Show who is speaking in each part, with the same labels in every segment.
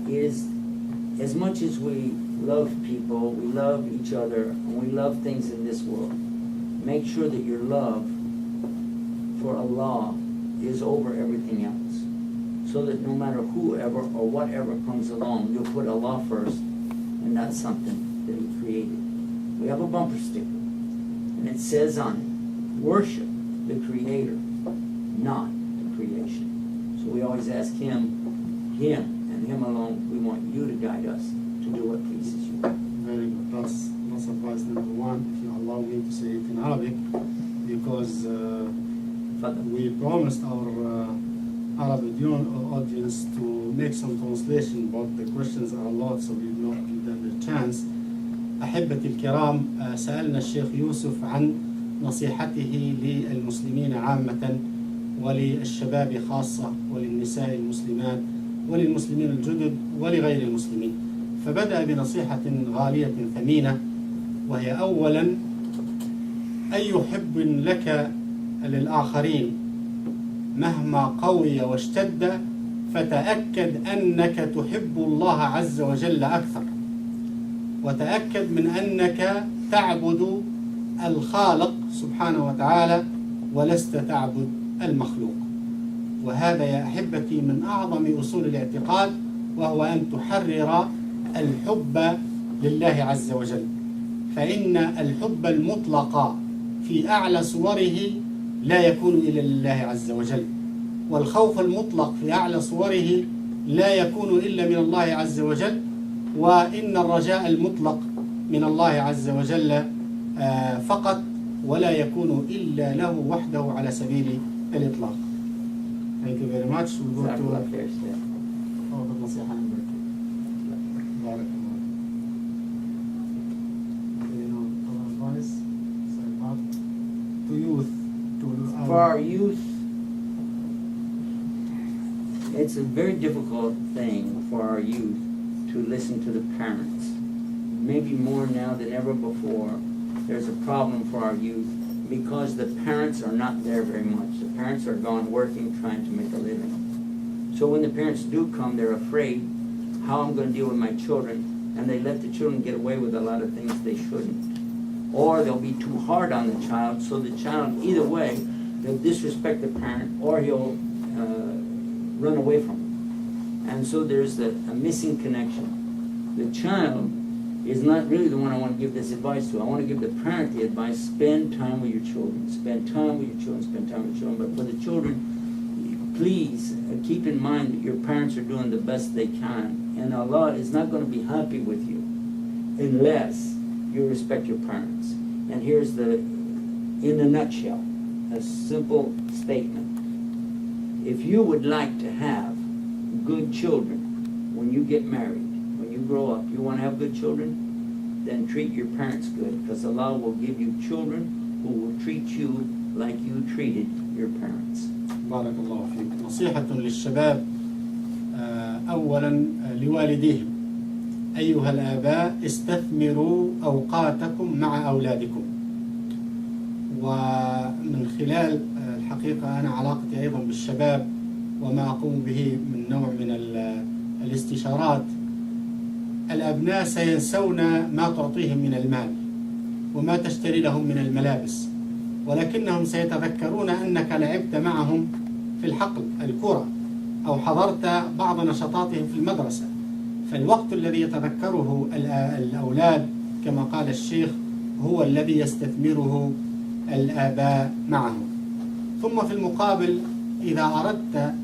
Speaker 1: is, as much as we love people, we love each other, and we love things in this world, make sure that your love for Allah is over everything else. So that no matter whoever or whatever comes along, you'll put Allah first, and not something that He created. We have a bumper sticker, and it says on it, worship the Creator, not the creation. So we always ask Him, and Him alone, we want you to guide us to do what pleases you.
Speaker 2: Very good. That's advice number one, if you allow me to say it in Arabic, because we promised our Arab audience to make some translation, but the questions are a lot, so we will not give them the chance. أحبتي الكرام، سألنا الشيخ يوسف عن نصيحته للمسلمين عامة وللشباب خاصة وللنساء المسلمات وللمسلمين الجدد ولغير المسلمين. فبدأ بنصيحة غالية ثمينة، وهي أولا أي حب لك للآخرين مهما قوي واشتد فتأكد أنك تحب الله عز وجل أكثر، وتأكد من أنك تعبد الخالق سبحانه وتعالى ولست تعبد المخلوق. وهذا يا أحبتي من أعظم أصول الاعتقاد، وهو أن تحرر الحب لله عز وجل، فإن الحب المطلق في أعلى صوره لا يكون إلا لله عز وجل، والخوف المطلق في أعلى صوره لا يكون إلا من الله عز وجل، وإن الرجاء المطلق من الله عز وجل فقط، ولا يكون إلا له وحده على سبيل الإطلاق. Thank you very much. We'll go to النصيحة number 2. بارك الله. Our advice to youth,
Speaker 1: for our youth, it's a very difficult thing for our youth to listen to the parents. Maybe more now than ever before, there's a problem for our youth because the parents are not there very much. The parents are gone working, trying to make a living. So when the parents do come, they're afraid how I'm going to deal with my children, and they let the children get away with a lot of things they shouldn't. Or they'll be too hard on the child, so the child, either way, they'll disrespect the parent, or he'll run away from them. And so there's a missing connection. The child is not really the one I want to give this advice to. I want to give the parent the advice: spend time with your children. Spend time with your children. Spend time with your children. But for the children, please keep in mind that your parents are doing the best they can. And Allah is not going to be happy with you unless you respect your parents. And here's in a nutshell, a simple statement. If you would like to have good children when you get married, when you grow up, you want to have good children, then treat your parents good, because Allah will give you children who will treat you like you treated your parents.
Speaker 2: بارك الله فيك. نصيحة للشباب، أولا لوالديهم: أيها الآباء استثمروا أوقاتكم مع أولادكم. ومن خلال الحقيقة أنا علاقتي أيضا بالشباب وما أقوم به من نوع من الاستشارات، الأبناء سينسون ما تعطيهم من المال وما تشتري لهم من الملابس، ولكنهم سيتذكرون أنك لعبت معهم في الحقل الكرة أو حضرت بعض نشاطاتهم في المدرسة. فالوقت الذي يتذكره الأولاد كما قال الشيخ هو الذي يستثمره الآباء معهم. ثم في المقابل إذا أردت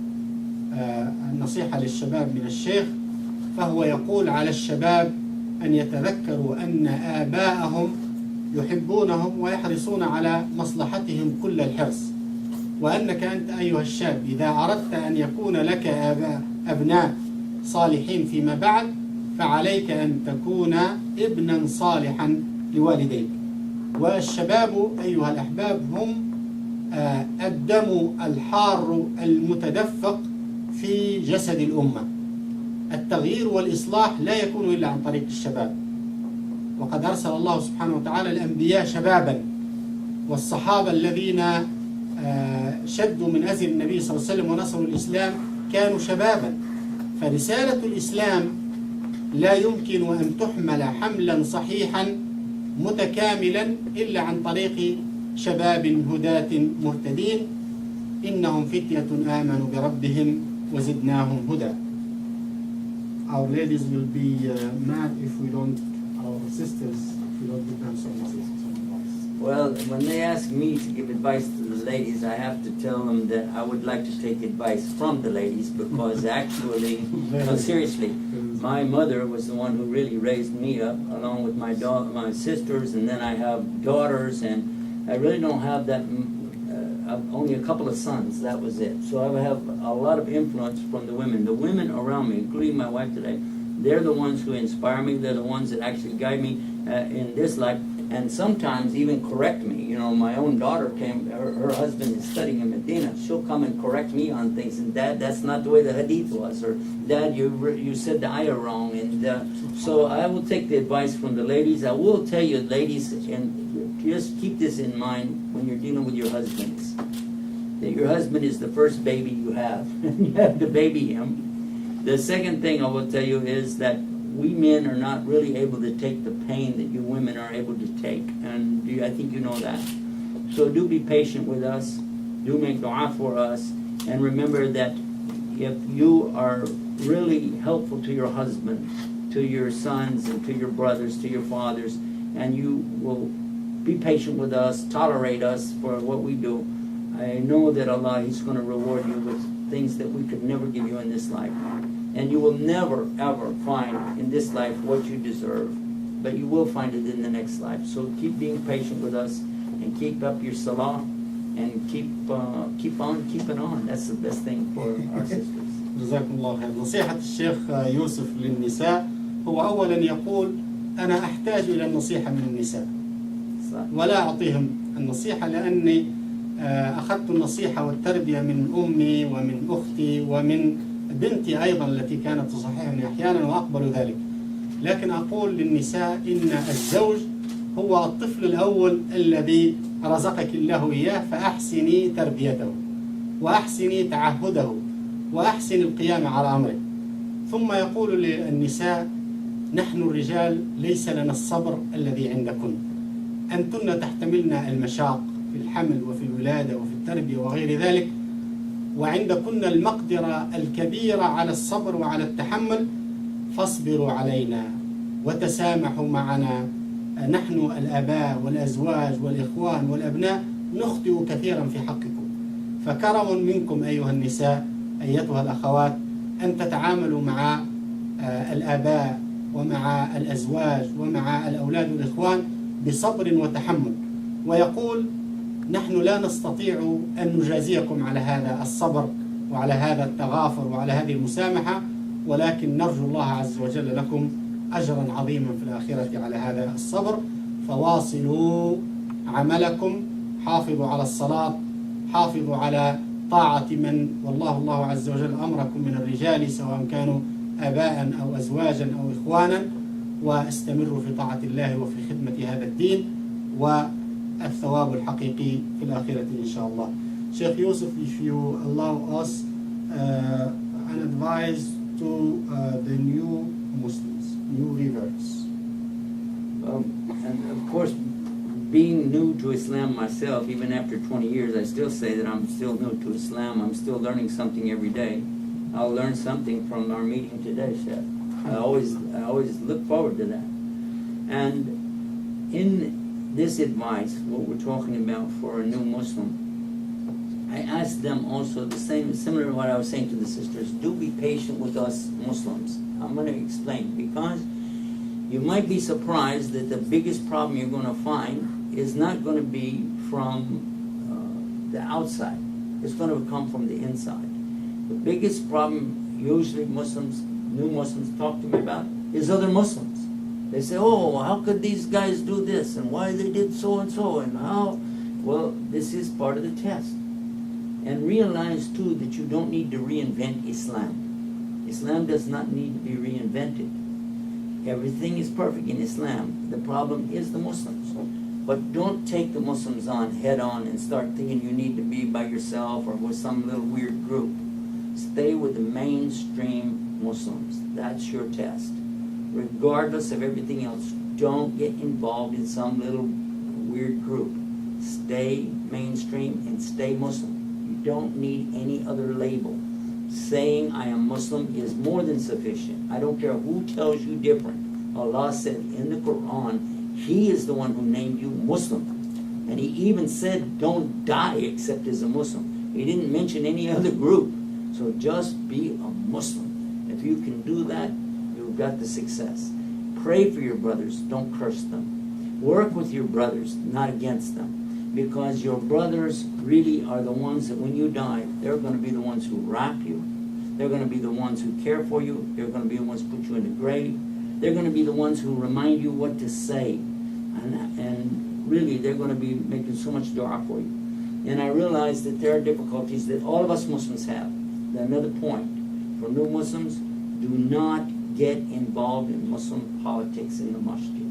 Speaker 2: النصيحة للشباب من الشيخ، فهو يقول على الشباب أن يتذكروا أن آباءهم يحبونهم ويحرصون على مصلحتهم كل الحرص، وأنك أنت أيها الشاب إذا أردت أن يكون لك أبناء صالحين فيما بعد، فعليك أن تكون ابنا صالحا لوالديك. والشباب أيها الأحباب هم الدم الحار المتدفق في جسد الأمة. التغيير والإصلاح لا يكون إلا عن طريق الشباب، وقد أرسل الله سبحانه وتعالى الأنبياء شبابا، والصحابة الذين شدوا من أزر النبي صلى الله عليه وسلم ونصروا الإسلام كانوا شبابا. فرسالة الإسلام لا يمكن أن تحمل حملا صحيحا متكاملا إلا عن طريق شباب هداة مهتدين إنهم فتية آمنوا بربهم وزدناهم هدى. Our ladies will be mad if we don't, our sisters, if we don't give them some advice.
Speaker 1: Well, when they ask me to give advice to the ladies, I have to tell them that I would like to take advice from the ladies because actually, no, seriously, my mother was the one who really raised me up along with my sisters, and then I have daughters, and I really don't have that, only a couple of sons, that was it. So I have a lot of influence from the women. The women around me, including my wife today, they're the ones who inspire me, they're the ones that actually guide me in this life, and sometimes even correct me. You know, my own daughter came, her husband is studying in Medina, she'll come and correct me on things, and Dad, that's not the way the hadith was, or Dad, you said the ayah wrong, and so I will take the advice from the ladies. I will tell you, ladies, and just keep this in mind when you're dealing with your husbands, that your husband is the first baby you have, and you have to baby him. The second thing I will tell you is that we men are not really able to take the pain that you women are able to take, and I think you know that. So do be patient with us, do make dua for us, and remember that if you are really helpful to your husband, to your sons, and to your brothers, to your fathers, and you will be patient with us, tolerate us for what we do, I know that Allah, He's going to reward you with things that we could never give you in this life. And you will never, ever find in this life what you deserve, but you will find it in the next life. So keep being patient with us, and keep up your salah, and keep on keeping on. That's the best thing for our sisters.
Speaker 2: جزاكم الله خير. نصيحة الشيخ يوسف للنساء هو أولا يقول أنا أحتاج إلى النصيحة من النساء ولا أعطيهم النصيحة لأني أخذت النصيحة والتربية من أمي ومن أختي ومن بنتي أيضا التي كانت تصححني أحيانا وأقبل ذلك. لكن أقول للنساء إن الزوج هو الطفل الأول الذي رزقك الله إياه، فأحسني تربيته وأحسني تعهده وأحسن القيام على أمره. ثم يقول للنساء نحن الرجال ليس لنا الصبر الذي عندكن، أنتن تحتملن المشاق في الحمل وفي الولادة وفي التربية وغير ذلك، وعندكن المقدرة الكبيرة على الصبر وعلى التحمل، فاصبروا علينا وتسامحوا معنا. نحن الآباء والأزواج والإخوان والأبناء نخطئ كثيرا في حقكم، فكرم منكم أيها النساء أيتها الأخوات أن تتعاملوا مع الآباء ومع الأزواج ومع الأولاد والإخوان بصبر وتحمل. ويقول نحن لا نستطيع أن نجازيكم على هذا الصبر وعلى هذا التغافر وعلى هذه المسامحة، ولكن نرجو الله عز وجل لكم أجرا عظيما في الآخرة على هذا الصبر. فواصلوا عملكم، حافظوا على الصلاة، حافظوا على طاعة من والله الله عز وجل أمركم من الرجال سواء كانوا آباء أو أزواجا أو إخوانا، واستمروا في طاعة الله وفي خدمة هذا الدين، والثواب الحقيقي في الآخرة إن شاء الله. Sheikh Yusuf, if you allow us an advice to the new Muslims, new reverts.
Speaker 1: And of course, being new to Islam myself, even after 20 years, I still say that I'm still new to Islam. I'm still learning something every day. I'll learn something from our meeting today, Chef. I always look forward to that. And in this advice, what we're talking about for a new Muslim, I asked them also the same, similar to what I was saying to the sisters, do be patient with us Muslims. I'm going to explain, because you might be surprised that the biggest problem you're going to find is not going to be from the outside. It's going to come from the inside. The biggest problem usually Muslims, new Muslims talk to me about is other Muslims. They say, oh, how could these guys do this, and why they did so and so, and how? Well, this is part of the test. And realize too that you don't need to reinvent Islam. Islam does not need to be reinvented. Everything is perfect in Islam. The problem is the Muslims. But don't take the Muslims on head on and start thinking you need to be by yourself or with some little weird group. Stay with the mainstream Muslims. That's your test. Regardless of everything else, don't get involved in some little weird group. Stay mainstream and stay Muslim. You don't need any other label. Saying I am Muslim is more than sufficient. I don't care who tells you different. Allah said in the Quran, He is the one who named you Muslim. And He even said don't die except as a Muslim. He didn't mention any other group. So just be a Muslim. If you can do that, you've got the success. Pray for your brothers, don't curse them. Work with your brothers, not against them. Because your brothers really are the ones that when you die, they're going to be the ones who wrap you. They're going to be the ones who care for you. They're going to be the ones who put you in the grave. They're going to be the ones who remind you what to say. And really, they're going to be making so much dua for you. And I realize that there are difficulties that all of us Muslims have. Another point, for new Muslims, do not get involved in Muslim politics in the masjid.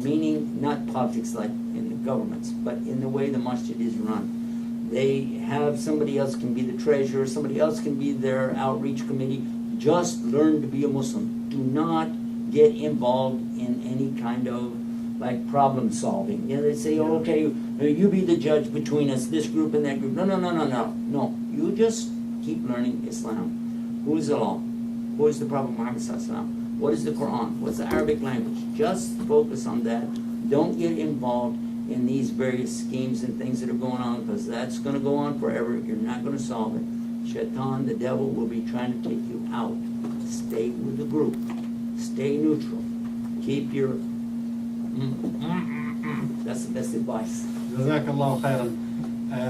Speaker 1: Meaning, not politics like in the governments, but in the way the masjid is run. They have somebody else can be the treasurer, somebody else can be their outreach committee. Just learn to be a Muslim. Do not get involved in any kind of like problem solving. You know, they say, oh, okay, you be the judge between us, this group and that group. No. No, you just keep learning Islam. Who is Allah? Who is the Prophet Muhammad Sallallahu Alaihi Wasallam? What is the Quran? What's the Arabic language? Just focus on that. Don't get involved in these various schemes and things that are going on, because that's going to go on forever. You're not going to solve it. Shaitan, the devil, will be trying to take you out. Stay with the group. Stay neutral. Keep your... That's the best advice.
Speaker 2: جزاك الله خيرا.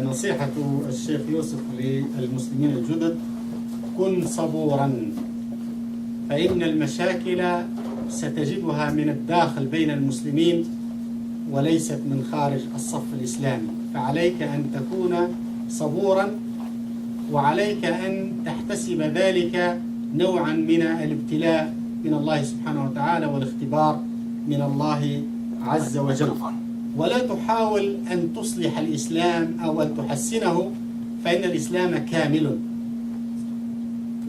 Speaker 2: نصيحة الشيخ يوسف للمسلمين الجدد: كن صبورا، فإن المشاكل ستجدها من الداخل بين المسلمين وليست من خارج الصف الإسلامي. فعليك أن تكون صبورا، وعليك أن تحتسب ذلك نوعا من الابتلاء من الله سبحانه وتعالى والاختبار من الله عز وجل. ولا تحاول أن تصلح الإسلام أو أن تحسنه، فإن الإسلام كامل.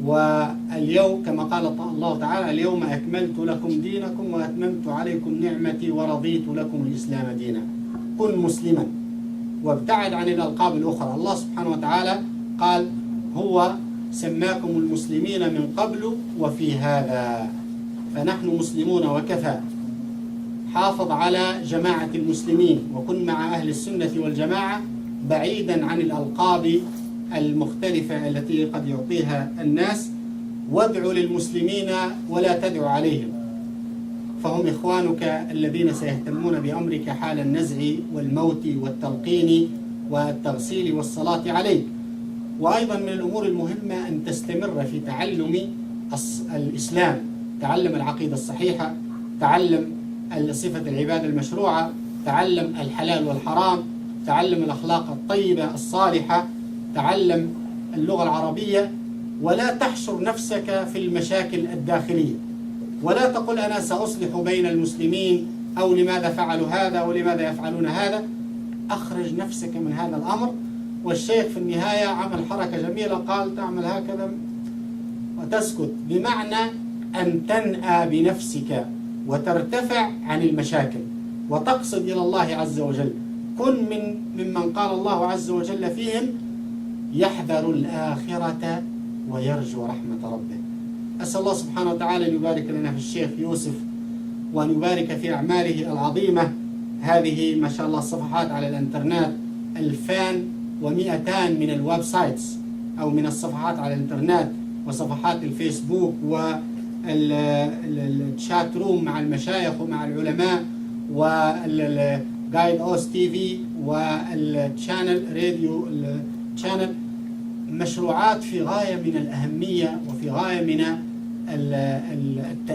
Speaker 2: واليوم كما قال الله تعالى: اليوم أكملت لكم دينكم وأتممت عليكم نعمتي ورضيت لكم الإسلام دينا. كن مسلما وابتعد عن الألقاب الأخرى. الله سبحانه وتعالى قال: هو سماكم المسلمين من قبل وفي هذا، فنحن مسلمون وكفى. حافظ على جماعة المسلمين وكن مع أهل السنة والجماعة بعيدا عن الألقاب المختلفة التي قد يعطيها الناس، وادعو للمسلمين ولا تدعو عليهم، فهم إخوانك الذين سيهتمون بأمرك حال النزع والموت والتلقين والتغسيل والصلاة عليك. وأيضا من الأمور المهمة أن تستمر في تعلم الإسلام، تعلم العقيدة الصحيحة، تعلم صفة العبادة المشروعة، تعلم الحلال والحرام، تعلم الأخلاق الطيبة الصالحة، تعلم اللغة العربية. ولا تحشر نفسك في المشاكل الداخلية، ولا تقل أنا سأصلح بين المسلمين أو لماذا فعلوا هذا ولماذا يفعلون هذا. أخرج نفسك من هذا الأمر. والشيخ في النهاية عمل حركة جميلة، قال تعمل هكذا وتسكت، بمعنى أن تنأى بنفسك وترتفع عن المشاكل وتقصد إلى الله عز وجل. كن ممن قال الله عز وجل فيهم: يحذر الآخرة ويرجو رحمة ربه. أسأل الله سبحانه وتعالى أن يبارك لنا في الشيخ يوسف، وأن يبارك في أعماله العظيمة. هذه ما شاء الله الصفحات على الإنترنت 2200 من الويب سايتس أو من الصفحات على الإنترنت، وصفحات الفيسبوك والشات روم مع المشايخ ومع العلماء، والجايد أوس تي في والشانل راديو الشانل. مشروعات في غاية من الأهمية وفي غاية من التأثير.